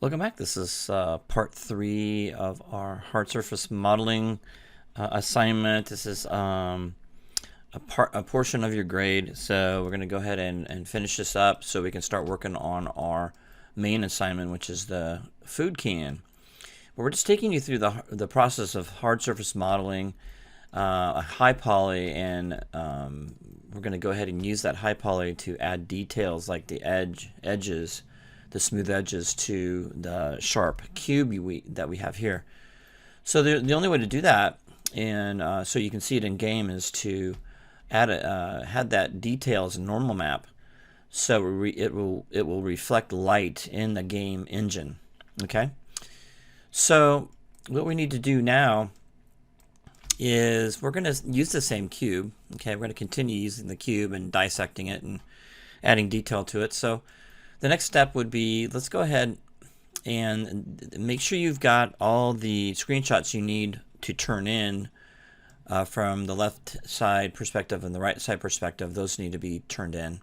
Welcome back. This is part 3 of our hard surface modeling assignment. This is a portion of your grade, so we're going to go ahead and finish this up so we can start working on our main assignment, which is the food can. But we're just taking you through the process of hard surface modeling, a high poly, and we're going to go ahead and use that high poly to add details like the edges, the smooth edges to the sharp cube that we have here. So the only way to do that, and so you can see it in game, is to add that detail as a normal map, so it will reflect light in the game engine. Okay. So what we need to do now is we're going to use the same cube. Okay, we're going to continue using the cube and dissecting it and adding detail to it. So the next step would be, let's go ahead and make sure you've got all the screenshots you need to turn in from the left side perspective and the right side perspective. Those need to be turned in.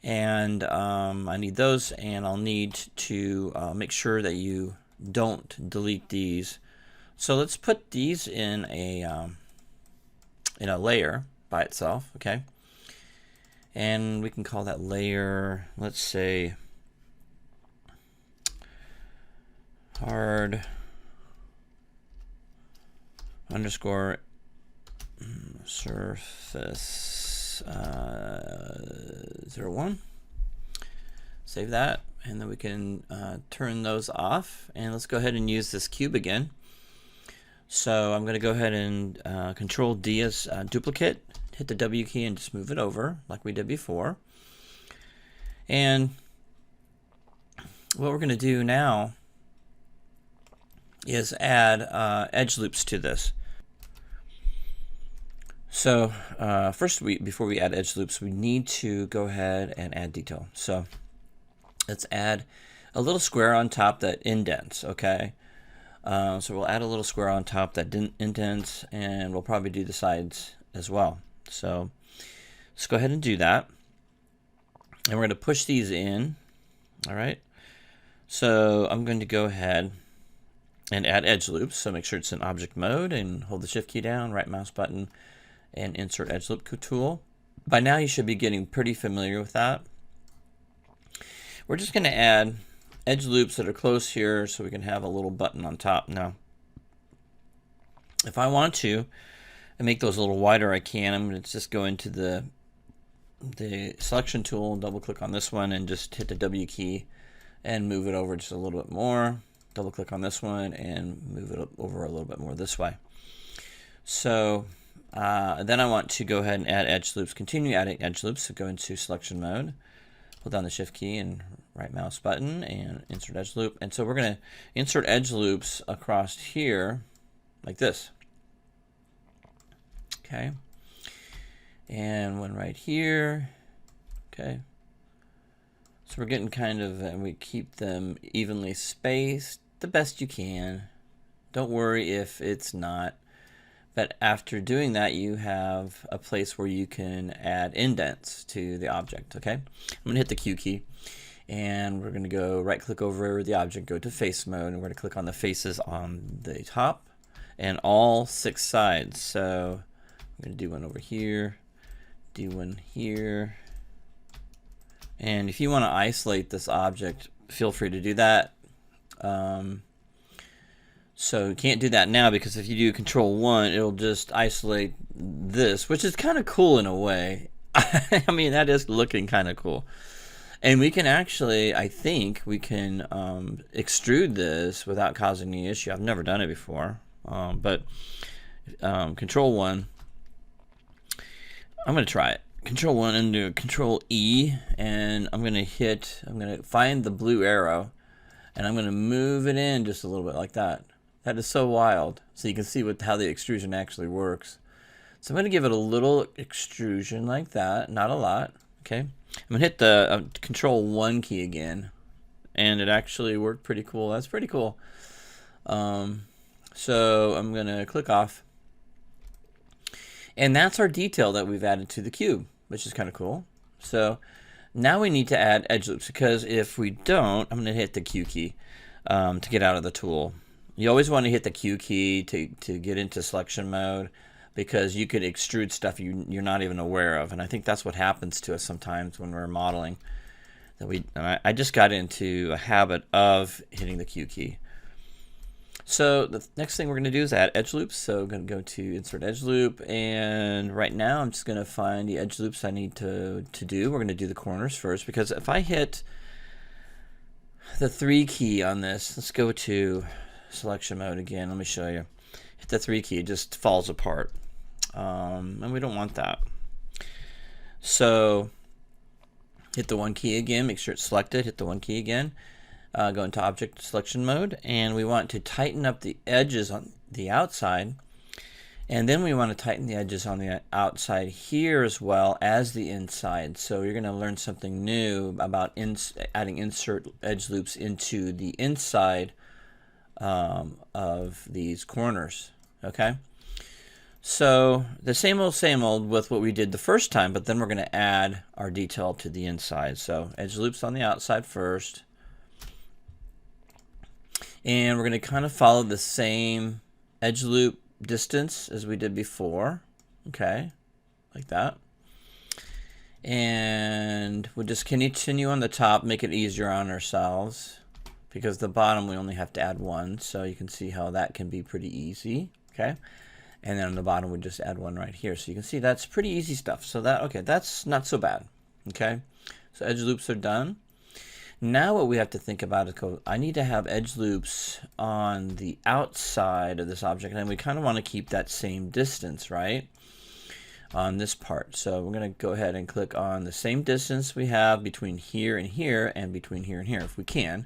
And I need those, and I'll need to make sure that you don't delete these. So let's put these in a layer by itself, okay? And we can call that layer, let's say, hard underscore surface 01. Save that, and then we can turn those off. And let's go ahead and use this cube again. So I'm going to go ahead and Control D as duplicate, hit the W key, and just move it over like we did before. And what we're going to do now is add edge loops to this. So first, before we add edge loops, we need to go ahead and add detail. So let's add a little square on top that indents, okay? So we'll add a little square on top that indents, and we'll probably do the sides as well. So let's go ahead and do that. And we're going to push these in. All right. So I'm going to go ahead and add edge loops. So make sure it's in object mode and hold the shift key down, right mouse button, and insert edge loop tool. By now you should be getting pretty familiar with that. We're just going to add edge loops that are close here so we can have a little button on top. Now, if I want to and make those a little wider, I can. I'm going to just go into the selection tool, double click on this one, and just hit the W key and move it over just a little bit more. Double click on this one and move it over a little bit more this way. So then I want to go ahead and add edge loops, continue adding edge loops. So go into selection mode, hold down the shift key and right mouse button and insert edge loop. And so we're going to insert edge loops across here like this. Okay. And one right here. Okay. So we're getting kind of, and we keep them evenly spaced the best you can. Don't worry if it's not. But after doing that, you have a place where you can add indents to the object, okay? I'm going to hit the Q key, and we're going to go right-click over the object, go to face mode, and we're going to click on the faces on the top and all 6 sides. So I'm going to do one over here, do one here. And if you want to isolate this object, feel free to do that. So you can't do that now, because if you do Control 1, it'll just isolate this, which is kind of cool in a way. I mean, that is looking kind of cool. And we can actually, I think, we can extrude this without causing any issue. I've never done it before, but Control 1, I'm going to try it. Control 1 and do Control E, and I'm going to find the blue arrow, and I'm going to move it in just a little bit like that. That is so wild. So you can see how the extrusion actually works. So I'm going to give it a little extrusion like that, not a lot. Okay. I'm going to hit the Control 1 key again, and it actually worked pretty cool. That's pretty cool. So I'm going to click off. And that's our detail that we've added to the cube, which is kind of cool. So Now we need to add edge loops, because if we don't, I'm going to hit the Q key to get out of the tool. You always want to hit the Q key to get into selection mode, because you could extrude stuff you're not even aware of. And I think that's what happens to us sometimes when we're modeling. I just got into a habit of hitting the Q key. So the next thing we're going to do is add edge loops. So I'm going to go to insert edge loop, and right now I'm just going to find the edge loops I need to do. We're going to do the corners first, because if I hit the 3 key on this, let's go to selection mode again. Let me show you. Hit the 3 key, it just falls apart, and we don't want that. So hit the 1 key again, make sure it's selected, hit the 1 key again. Go into object selection mode, and we want to tighten up the edges on the outside, and then we want to tighten the edges on the outside here as well as the inside. So you're going to learn something new about adding insert edge loops into the inside of these corners. Okay, so the same old with what we did the first time, but then we're going to add our detail to the inside. So edge loops on the outside first. And we're going to kind of follow the same edge loop distance as we did before. Okay, like that. And we'll just continue on the top, make it easier on ourselves, because the bottom we only have to add 1. So you can see how that can be pretty easy. Okay, and then on the bottom we just add 1 right here. So you can see that's pretty easy stuff. So that's not so bad. Okay, so edge loops are done. Now what we have to think about is, I need to have edge loops on the outside of this object, and we kind of want to keep that same distance, right, on this part. So we're going to go ahead and click on the same distance we have between here and here, and between here and here, if we can.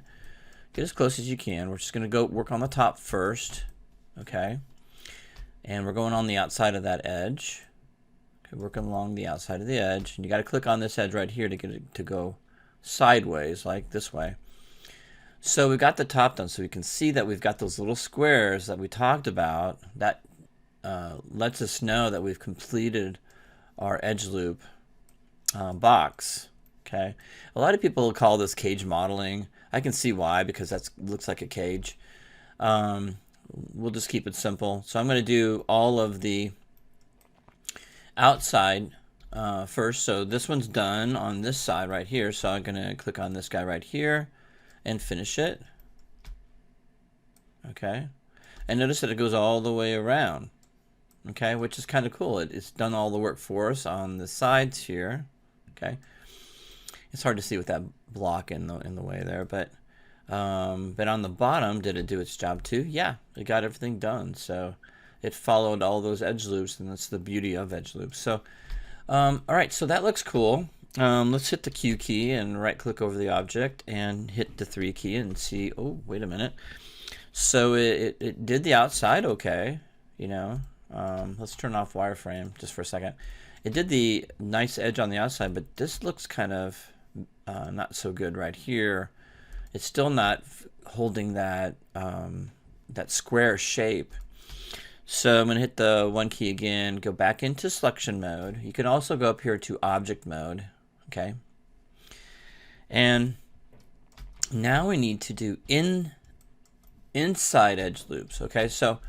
Get as close as you can. We're just going to go work on the top first, okay, and we're going on the outside of that edge. Okay, working along the outside of the edge, and you got to click on this edge right here to get it to go sideways, like this way. So we've got the top done, so we can see that we've got those little squares that we talked about. That lets us know that we've completed our edge loop box. Okay, a lot of people call this cage modeling. I can see why, because that looks like a cage. We'll just keep it simple. So I'm going to do all of the outside first. So this one's done on this side right here, so I'm going to click on this guy right here and finish it. Okay, and notice that it goes all the way around, okay, which is kind of cool. It's done all the work for us on the sides here. Okay, it's hard to see with that block in the way there, but on the bottom, did it do its job too? Yeah, it got everything done. So it followed all those edge loops, and that's the beauty of edge loops. So all right, so that looks cool. Let's hit the Q key and right click over the object and hit the 3 key and see, oh, wait a minute. So it did the outside okay, you know. Let's turn off wireframe just for a second. It did the nice edge on the outside, but this looks kind of not so good right here. It's still not holding that that square shape. So I'm going to hit the 1 key again, go back into selection mode. You can also go up here to object mode, okay? And now we need to do inside edge loops, okay? So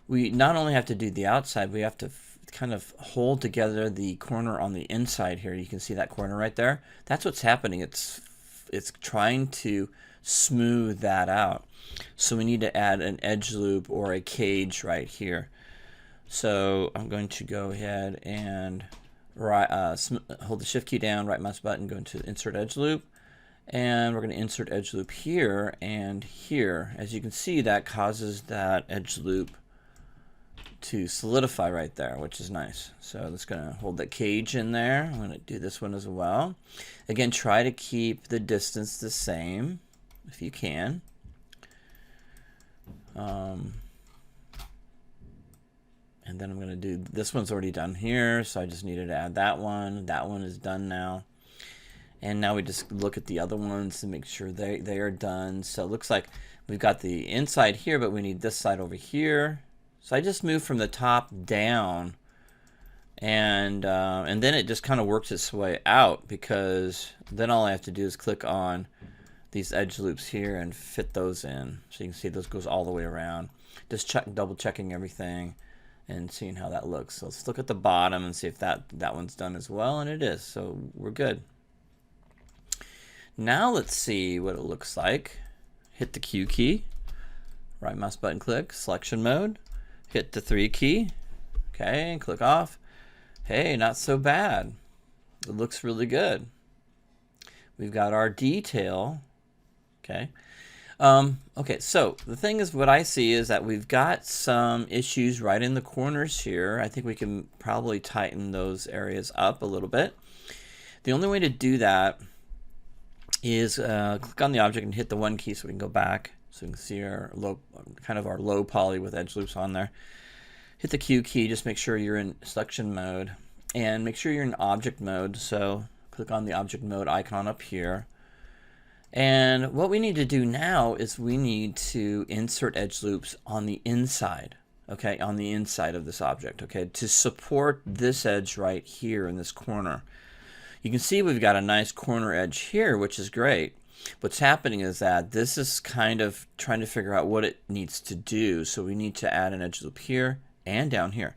we not only have to do the outside, we have to kind of hold together the corner on the inside here. You can see that corner right there. That's what's happening. It's trying to smooth that out. So we need to add an edge loop or a cage right here. So I'm going to go ahead and hold the shift key down, right mouse button, go into insert edge loop, and we're going to insert edge loop here and here. As you can see, that causes that edge loop to solidify right there, which is nice. So that's going to hold that cage in there. I'm going to do this one as well. Again, try to keep the distance the same if you can. And then I'm going to do, this one's already done here, so I just needed to add that one. That one is done now. And now we just look at the other ones to make sure they are done. So it looks like we've got the inside here, but we need this side over here. So I just moved from the top down and then it just kind of works its way out, because then all I have to do is click on these edge loops here and fit those in. So you can see those goes all the way around. Just double checking everything and seeing how that looks. So let's look at the bottom and see if that one's done as well, and it is. So we're good. Now let's see what it looks like. Hit the Q key, right mouse button click, selection mode, hit the 3 key, okay, and click off. Hey, not so bad. It looks really good. We've got our detail, okay. Okay, so the thing is, what I see is that we've got some issues right in the corners here. I think we can probably tighten those areas up a little bit. The only way to do that is click on the object and hit the 1 key so we can go back, so we can see our low poly with edge loops on there. Hit the Q key, just make sure you're in selection mode, and make sure you're in object mode. So click on the object mode icon up here. And what we need to do now is we need to insert edge loops on the inside, okay, on the inside of this object, okay, to support this edge right here in this corner. You can see we've got a nice corner edge here, which is great. What's happening is that this is kind of trying to figure out what it needs to do. So we need to add an edge loop here and down here.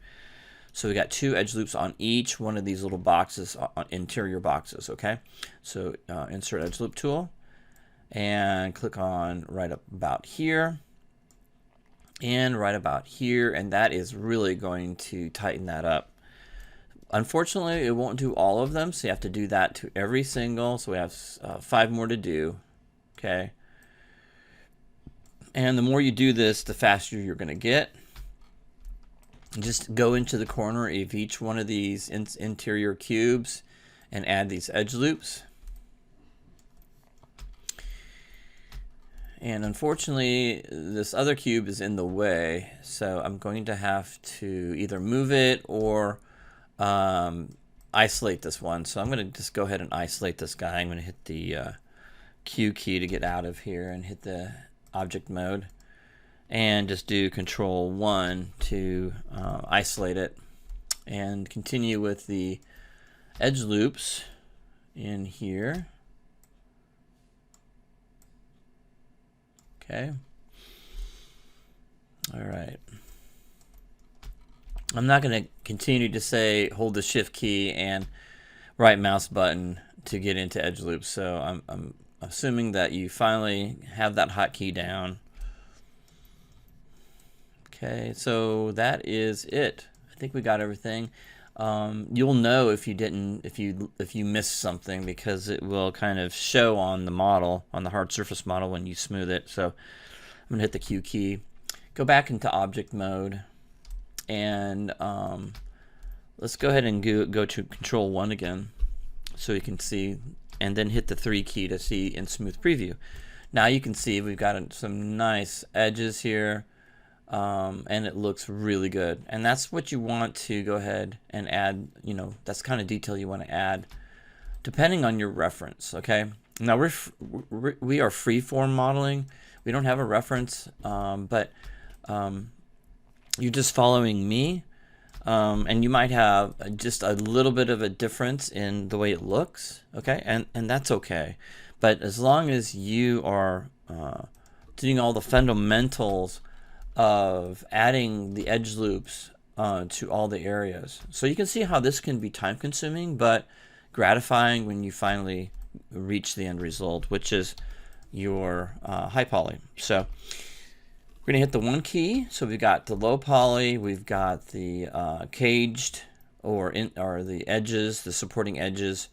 So we got 2 edge loops on each one of these little boxes, interior boxes, okay? So insert edge loop tool, and click on right about here and right about here, and that is really going to tighten that up. Unfortunately, it won't do all of them, so you have to do that to every single. So we have 5 more to do, okay? And the more you do this, the faster you're going to get. Just go into the corner of each one of these interior cubes and add these edge loops. And unfortunately, this other cube is in the way, so I'm going to have to either move it or isolate this one. So I'm going to just go ahead and isolate this guy. I'm going to hit the Q key to get out of here and hit the object mode, and just do Control 1 to isolate it, and continue with the edge loops in here. Okay. All right. I'm not going to continue to say hold the shift key and right mouse button to get into edge loops. So I'm assuming that you finally have that hotkey down. Okay, so that is it. I think we got everything. You'll know if you missed something, because it will kind of show on the model, on the hard surface model, when you smooth it. So I'm gonna hit the Q key, go back into object mode, and let's go ahead and go to Control 1 again, so you can see, and then hit the 3 key to see in smooth preview. Now you can see we've got some nice edges here. And it looks really good, and that's what you want to go ahead and add. You know, that's the kind of detail you want to add depending on your reference. Okay, now we are freeform modeling. We don't have a reference, but you're just following me, and you might have just a little bit of a difference in the way it looks. Okay, and that's okay, but as long as you are doing all the fundamentals of adding the edge loops to all the areas. So you can see how this can be time consuming but gratifying when you finally reach the end result, which is your high poly. So we're going to hit the 1 key. So we've got the low poly, we've got the caged or the edges, the supporting edges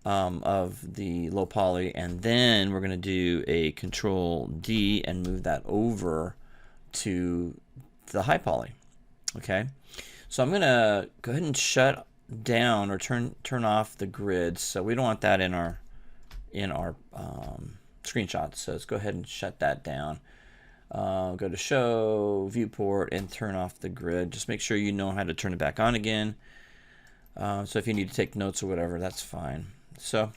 of the low poly, and then we're going to do a Control D and move that over to the high poly. Okay, so I'm gonna go ahead and shut down or turn off the grid, so we don't want that in our screenshots. So let's go ahead and shut that down. Go to show viewport and turn off the grid. Just make sure you know how to turn it back on again. So if you need to take notes or whatever, that's fine. So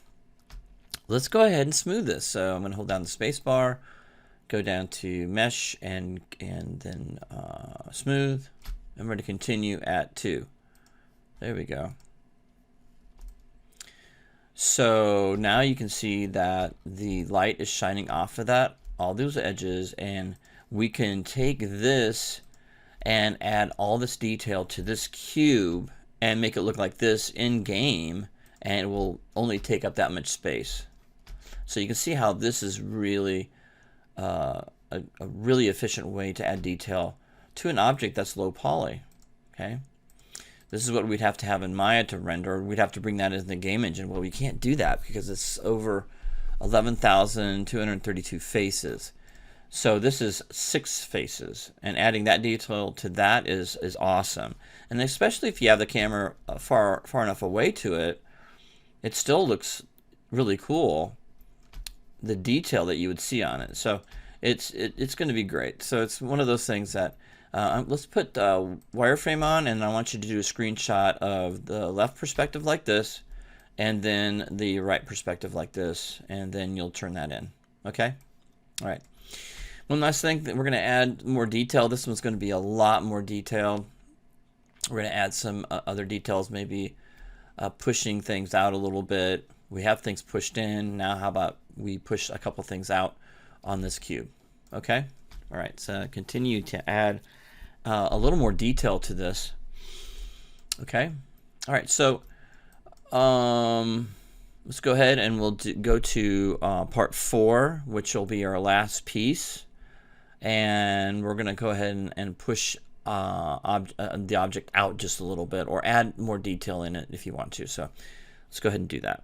let's go ahead and smooth this. So I'm going to hold down the space bar, go down to mesh, and then smooth. I'm going to continue at 2. There we go. So now you can see that the light is shining off of that, all those edges, and we can take this and add all this detail to this cube and make it look like this in game, and it will only take up that much space. So you can see how this is really a really efficient way to add detail to an object that's low poly. Okay, this is what we'd have to have in Maya to render. We'd have to bring that into the game engine. Well, we can't do that because it's over 11,232 faces. So this is 6 faces, and adding that detail to that is awesome. And especially if you have the camera far enough away to it, it still looks really cool, the detail that you would see on it. So it's going to be great. So it's one of those things that let's put wireframe on, and I want you to do a screenshot of the left perspective like this, and then the right perspective like this, and then you'll turn that in. Okay? All right. One last thing that we're going to add more detail. This one's going to be a lot more detailed. We're going to add some other details, maybe pushing things out a little bit. We have things pushed in. Now how about we push a couple things out on this cube? Okay? All right, so continue to add a little more detail to this. Okay? All right, so let's go ahead and we'll go to part 4, which will be our last piece. And we're going to go ahead and push the object out just a little bit, or add more detail in it if you want to. So let's go ahead and do that.